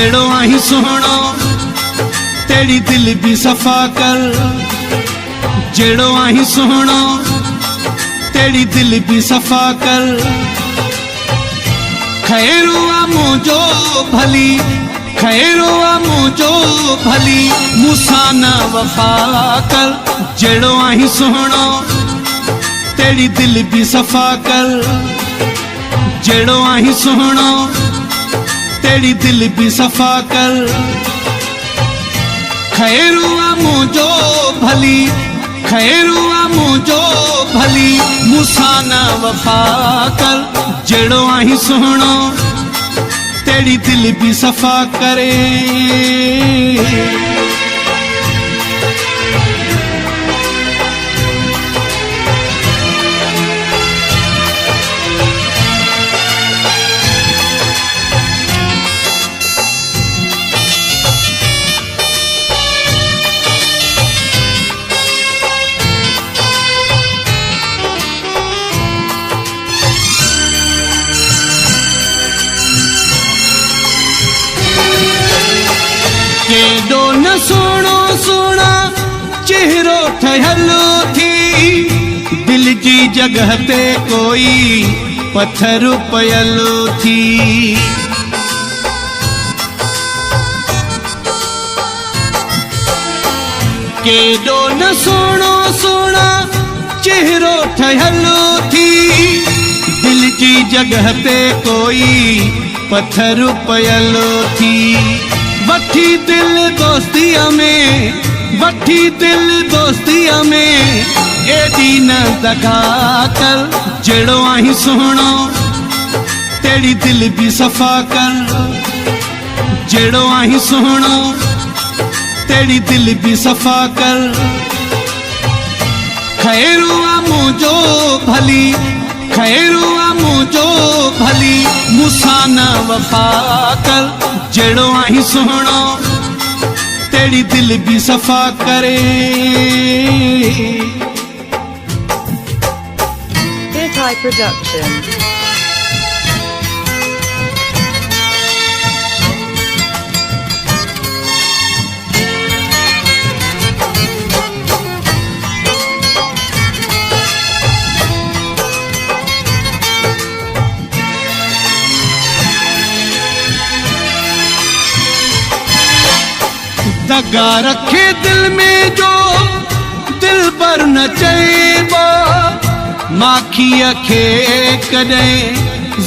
जेड़ो आही सोहणो तेरी दिल भी सफा कर। जेड़ो आही सोहणो तेरी दिल भी सफा कर। खैरो आ मुझो भली, खैरो आ मुझो भली, मुसाना वफा कर। जेड़ो आही सोहणो तेरी दिल भी सफा कर। जेड़ो आही सोहणो तेरी दिल भी सफा कर। खैरो आ मुझो भली, खैरो आ मुझो भली, मुसाना वफा कर। जेड़ो आही सोहणो तेरी दिल भी सफा करे। केडो न सोणो सोना चेहरो ठहलो थी। दिल जी जगह ते कोई पत्थर पयलो थी। केडो न सोणो सोना चेहरो ठहलो थी। दिल जी जगह ते कोई पत्थर पयलो थी। वठी दिल दोस्तिया में, वठी दिल दोस्तिया में, एडी न दगा कर। जेड़ो आही सोहणो तेरी दिल भी सफा कर। जेड़ो आही सोहणो तेरी दिल भी सफा कर। खैरो आ मुझो भली, खैरो आ मुझो भली, मुसाना वफा कर। जेड़ो आही सोहणो तेरी दिल भी सफा करे। Hit Eye Production. दगा रखे दिल में जो दिल पर न चेबो। माखी खे कदें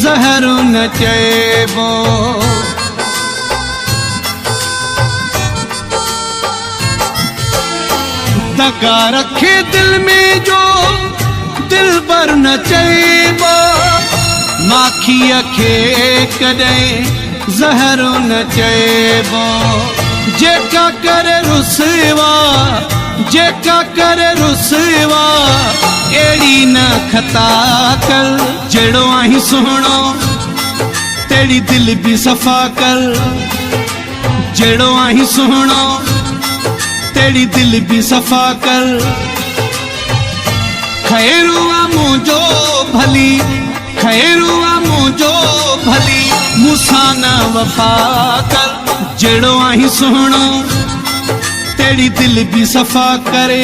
जहर न चेबो। दगा रखे दिल में जो दिल पर न चेबो। माखी खे कदें जहर न चेबो। जेका करे रुसवा, जेका करे रुसवा, एड़ी न खता कर। जेड़ो आही सोहणो तेरी दिल भी सफा कर। जेड़ो आही सोहणो तेरी दिल भी सफा कर। खैरो आ मुझो भली, खैरो आ मुझो भली, मुसाना वफा कर। जेड़ो आही सोहणो तेरी दिल भी सफा करे।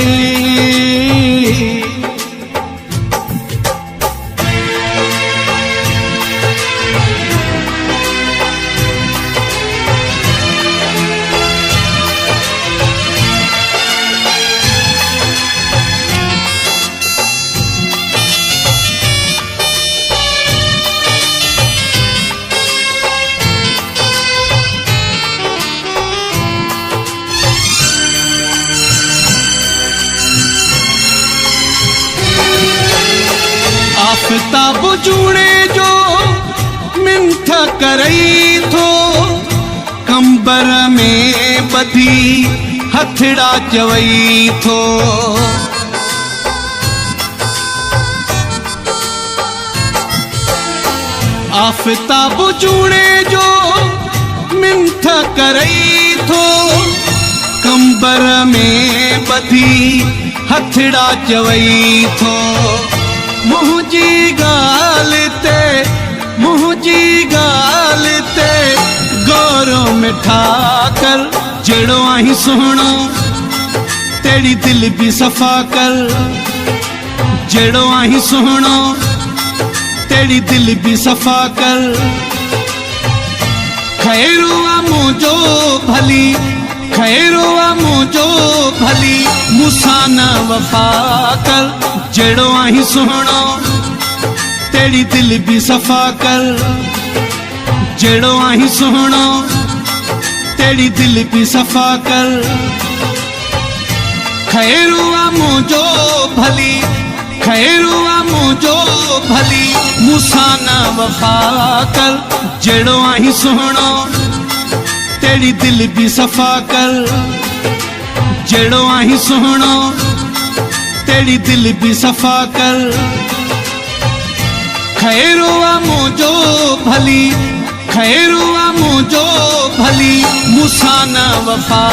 आफताब जूणे जो मिंथ करई थो। कंबर में बधी हथड़ा चवई थो। आफताब जूणे जो मिंथ करई थो। कंबर में बधी हथड़ा चवई थो। मुंहिंजी ॻाल्हि ते, मुंहिंजी ॻाल्हि ते गौरों मिठा कर जेड़ो आही सोहणो तेरी दिल भी सफा कर जेड़ो आही सोहणो तेरी दिल भी सफा कर खैरो मुझो भली खैरो मुझो भली मुसाना वफा कर जेड़ो आही सोहणो तेरी दिल भी सफा कर जेड़ो आही सोहणो तेरी दिल भी सफा कर खैरो मुझो भली खैरो मुझो भली मुसाना वफा कर जेड़ो आही सोहणो तेरी दिल भी सफा कर जेड़ो आही सोहणो तेरी दिल भी सफा कर खैरो मुझो भली खैरो मुझो भली मुसाना वफा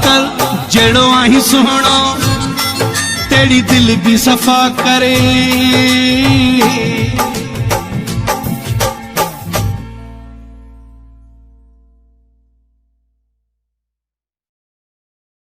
कर जेड़ो आही सोहणो तेरी दिल भी सफा करे।